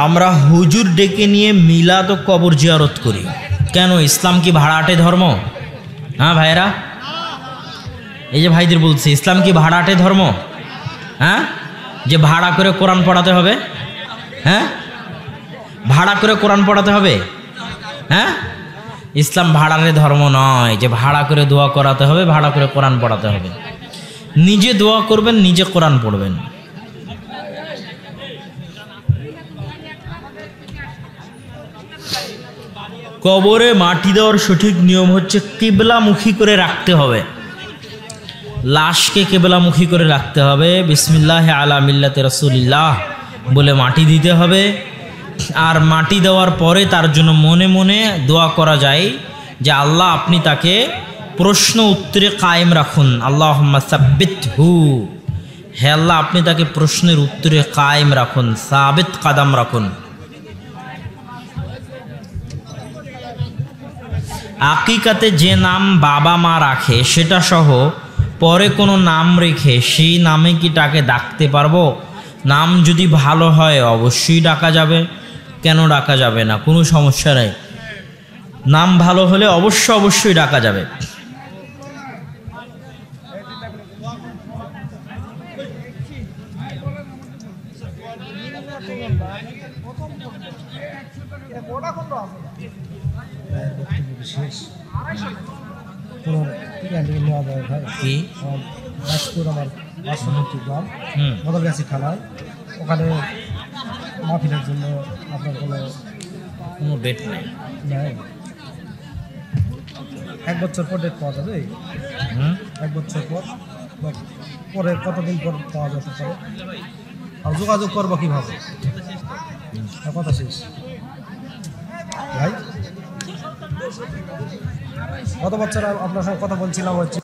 আমরা হুজুর ডেকে নিয়ে মিলাদ ও কবর জিয়ারত করি। কেন? ইসলাম কি ভাড়াটে ধর্ম? হ্যাঁ ভাইরা, এই যে ভাইদের বলছি, ইসলাম কি ভাড়াটে ধর্ম? হ্যাঁ, যে ভাড়া করে কোরআন পড়াতে হবে? হ্যাঁ, ভাড়া করে কোরআন পড়াতে হবে? হ্যাঁ, ইসলাম ভাড়াটে ধর্ম নয় যে ভাড়া করে দোয়া করাতে হবে, ভাড়া করে কোরআন পড়াতে হবে। নিজে দোয়া করবেন, নিজে কোরআন পড়বেন। কবরে মাটি দেওয়ার সঠিক নিয়ম হচ্ছে কিবলামুখী করে রাখতে হবে। লাশকে কিবলামুখী করে রাখতে হবে। বিসমিল্লাহ আলা মিল্লাতে রাসূলিল্লাহ বলে মাটি দিতে হবে। আর মাটি দেওয়ার পরে তার জন্য মনে মনে দোয়া করা যায় যে আল্লাহ আপনি তাকে প্রশ্ন উত্তরে কায়েম রাখুন। আল্লাহুম্মা সাব্বিতহু, হে আল্লাহ আপনি তাকে প্রশ্নের উত্তরে কায়েম রাখুন, সাবিত কাদাম রাখুন। আকিকাতে যে নাম বাবা মা রাখে সেটা সহ পরে কোনো নাম রেখে সেই নামে কি তাকে ডাকতে পারবো? নাম যদি ভালো হয় অবশ্যই ডাকা যাবে, কেন ডাকা যাবে না? কোনো সমস্যা নেই, নাম ভালো হলে অবশ্যই ডাকা যাবে। কি আমার পার্শ্ববর্তী গ্রাম বদলগাছি থানায়, ওখানে মাহফিলের জন্য আপনার কোনো ডেট নেই। এক বছর পর ডেট পাওয়া যাবে? এক বছর পর, পরে কতদিন পর পাওয়া যেতে পারে? আর যোগাযোগ করবো কীভাবে? কথা শেষ ভাই। গত বছর আপনার সঙ্গে কথা বলছিলাম হচ্ছে